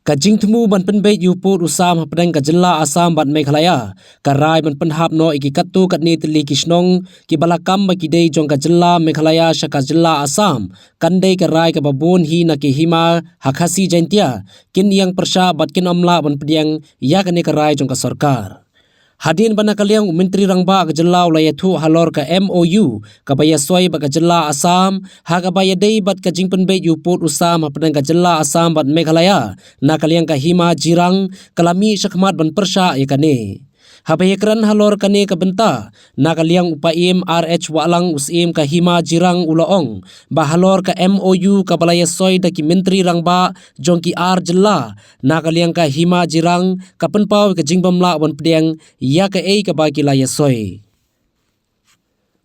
Kajing temu ban penbeit yuput usam hapdeng kajela Asam bat Meghalaya karai ban penhap no iki katu katni teli kisnong ki balakam ba kidei jong kajela Meghalaya shaka jela Asam kandei karai ka babun hi na ki hima hakhasi jaintia kin yang persha bat kin amla ban pediang ya kane karai jong ka sarkar. Hadin bana kaliang Menteri Rangba kajela ulayathu halor ka MOU kabaya soi ba kajela Asam ha kabaya dei bat kajing penbeit yuput usam hapdeng kajela Asam bat Meghalaya na kaliang ka hima jirang kalami syakmat ban persha yakane habaya halor kane ka benta na kaliang upaim RH walang usim ka hima jirang ulaong ba halor ka MOU ka balaya soi da ki Menteri Rangba jongki jela na kaliang ka hima jirang ka penpau ka jingbamla ban pediang ya ka ei ka bagi laya soi.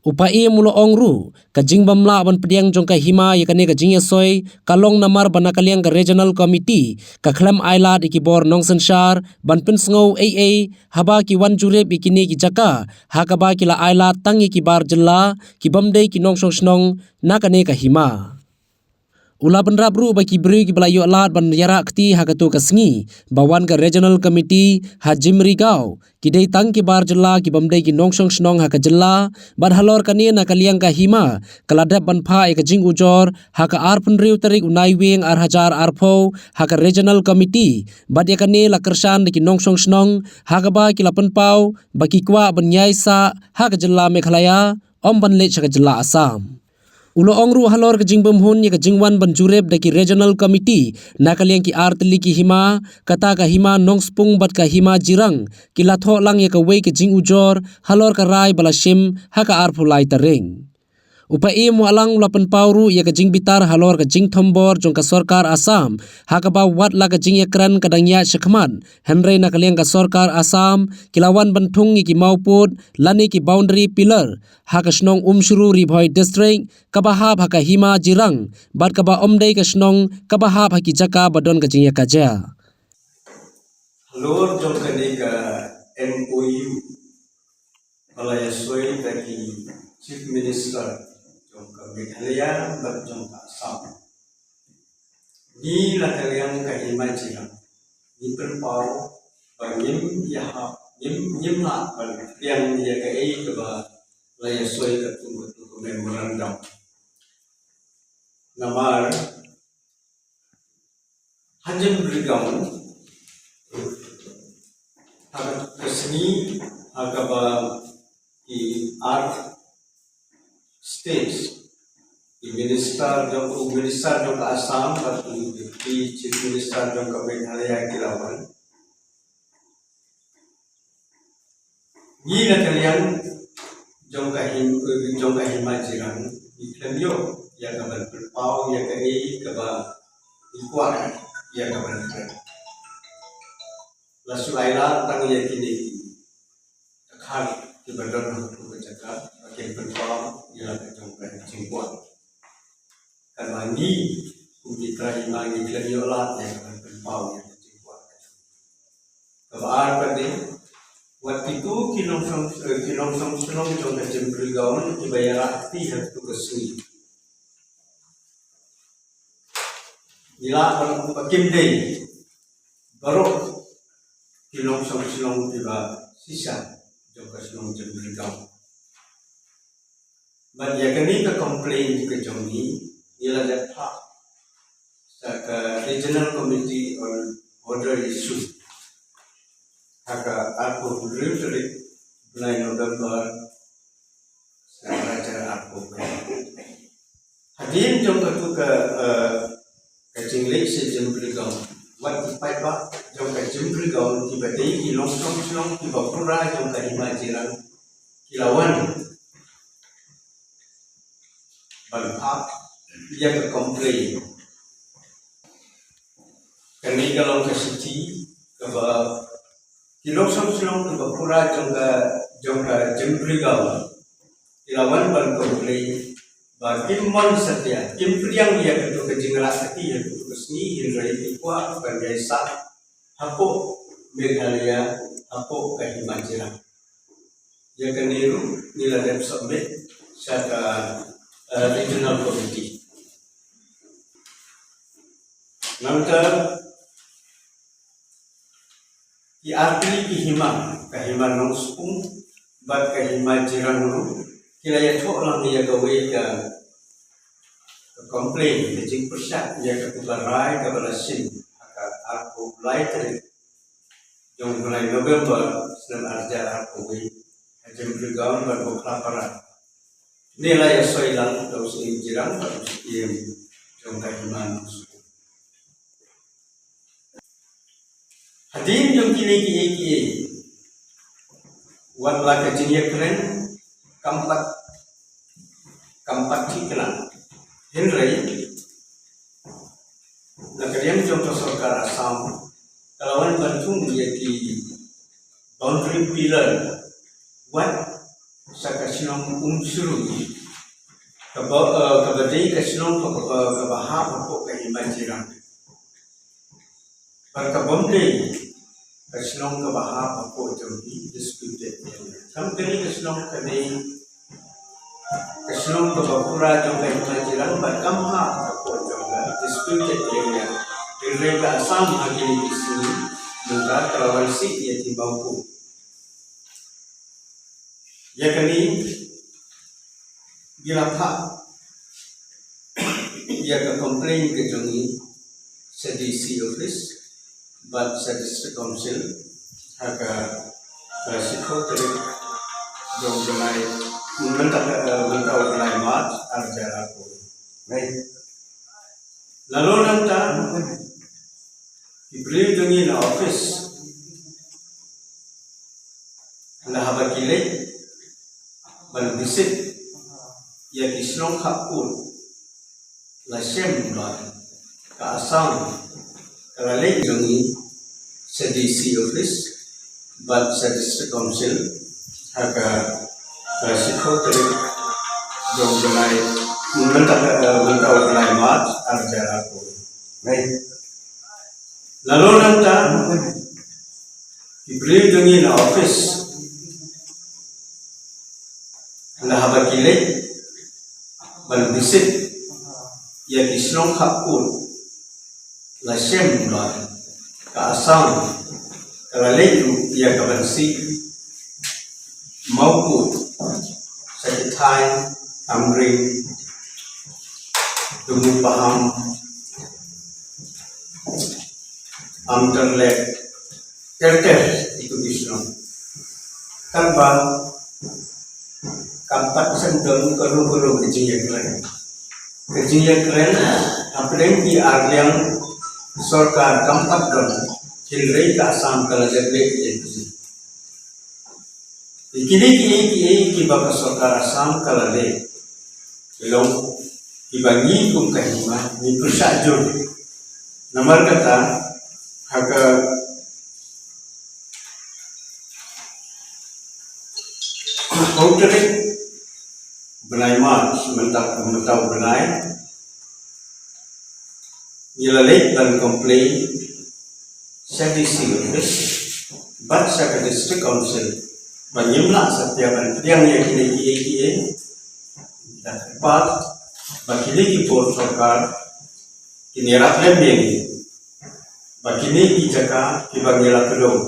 Upai mulo ongru ka jingbamla ban pediang jong ka hima yakane ka jingya soi kalong namar bana kaliang ka regional committee ka khlam ailat ikibor nongsenshar ban pensngau AA haba ki wan jurep ikini ki jaka ha ka ba ki la ailat tangi ki bar jela ki bamdei ki nongsong snong nakane ka hima. Ula benrabru bagi beri ki belayu alat ban yara kti hakatu kasngi bawan ka regional committee ha Jimri Gau kidei tang ki bar jela ki bamdei ki nongsong snong ha ka jela ban halor kani na kaliang ka hima kaladap ban pha ka jing ujor ha ka ar penriu tarik unai wing ar hajar arpho ha ka regional committee bad ya kani la kersan ki nongsong snong ha ka ba ki la penpau baki kwa ban nyai sa ha ka jela Meghalaya om ban le ka jela Asam. Ulo ongru halor ke jingbam hun ya ke jingwan ban jurep daki regional committee na kaliang ki arteli ki hima kata ka hima nongspung bat ka hima jirang ki latho lang ya ke wei ke jing ujor halor ka rai balashim ha ka arpulai taring. Upai mu alang ulapan pauru ya ke jing bitar halor ke jing thombor jong ka sarkar Asam ha ka ba wat la ke jing yakran kadangya syakman Henry na kaliang ka sarkar Asam kilawan bantung ki mauput lani ki boundary pillar ha ka snong umshuru ribhoi district kabahab ha ka hima jirang bat ka ba omdei ka snong kabahab ha ki jaka badon ka jing yakaja. Halor jong kani ka MOU balaya soi daki Chief Minister jong ka Meghalaya bat jong ka Asam ni la kaliang ka hima jirang ni perpau bangim ya nim la bang yang ya ka ei ka ba laya soi ka tu memorandum namar hanjam brigam agak kesini agak di art states di minister jong Asam atau di chief minister jong Meghalaya kilawan ni na kalian jong hima jirang iklanyo ya kaban perpau ya kai kaba ikuan ya kaban lasu ailat tang ya kini takhan di bandar aku bercakap bagian perpau ya jong jingkuan karena ni umitra hima iklanyo lat ya kaban perpau ya jingkuan kabar pada waktu itu kilong selong jong kajempri gaun dibayar akti harus kesui ila orang pakim day baru kilong selong tiba sisa jong selong jempri gaun banyak kini ke komplain ke jong ni ila datang ke regional committee on border issue haka aku berdiri dari bulan November saya belajar aku hadir jom aku ke jinglik sejempri gaun wat tipai ba jom ke jempri gaun tiba-tiba kilong selong tiba pura jom ke hima jirang kilawan balap dia ke komplain kami kalau ke siti ke kilong selong ke pura jong ka jempri gaun kilawan ban komplain ba kimon setia kimpriang dia ke jingla sakti ya ke sni hindrai ikwa ban desa hapo Meghalaya hapo ka hima jirang ya kaniru nila dem submit sa regional committee. Nangka ki artili ki hima nong spung bat ka hima jirang nu kila ya thok lang ya ka we ka complain ke jing persat ya ka kubarai ka balasin ka aku lai teri jong mulai November senam arja aku we jeng bergaun bat ko kelaparan nilai soilang tau sing jirang bat iem jong ka hima nong spung Hadim yung kini wan la ka jinya keren kampat cikna Henry la kalian jong to sarkar Assam kalawan bantung yaki boundary pillar wat sakasinong unsuru kabadai kasinong kabahap ko ka imajirang Barkabomde kasinong kabahap ako jodi disputed sampai kasinong kani kasinong kabapura jong kay majiran barkamha ako jong disputed area Ilreka Assam agini isini nungka kalawan si ya timbauku ya kani bila pak ya ka complain ke jongi sa DC office but sa district council haka sikho tere jong janai mentau janai mat arjara ko right lalu nanta diberi jongi na office na habakile ban visit ya kisnong khapul la shem ba ka Assam kalalay jongi sa DC office but sa district council haka sikho tere jong janai mentau janai mat arjara ko right lalu nanta diberi jongi na office na habakile ban visit ya kisnong khapul la shem ba ka Assam kalalay ya kabansi maupu sa Thai Amring Dumupaham Amterlek Terter itu kisnong kanba kampat sendong kanu kejiya keren apalagi di Arliang Sarkar kampat don Hilrei ka Assam kalajak le iki baka Sarkar Assam kalale long ibangi kum kahima ni persajur nomor kata haka Outrik benai mat mentau benai Yilalek dan komplain sa DC office but sa district council banyimla sa tiyaban yang kini dapat bakili board sarkar kinirap lembing bakini ijaka kibangila kedong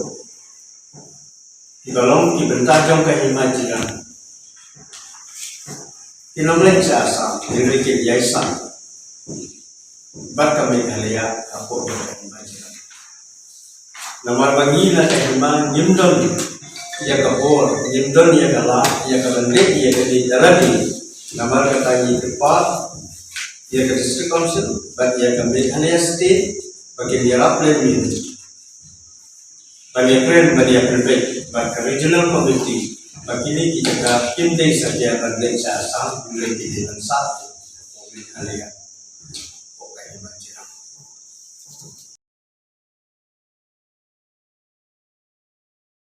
kibalong kibentajong kahimajiran kinamlek sa Assam Enrique Yaisan Barka Meghalaya ako yung kahimajiran namar bangila kahima nyimdon iya kabor nyimdon iya kala iya kabandre iya kadi darabi namar katangi tepat iya ke district council bagi iya ke Meghalaya state bagi nirap lemin bagi friend bagi perfect bagi regional committee bagi ini kita kimdei saja bagi sa Assam Enrique Yaisan Meghalaya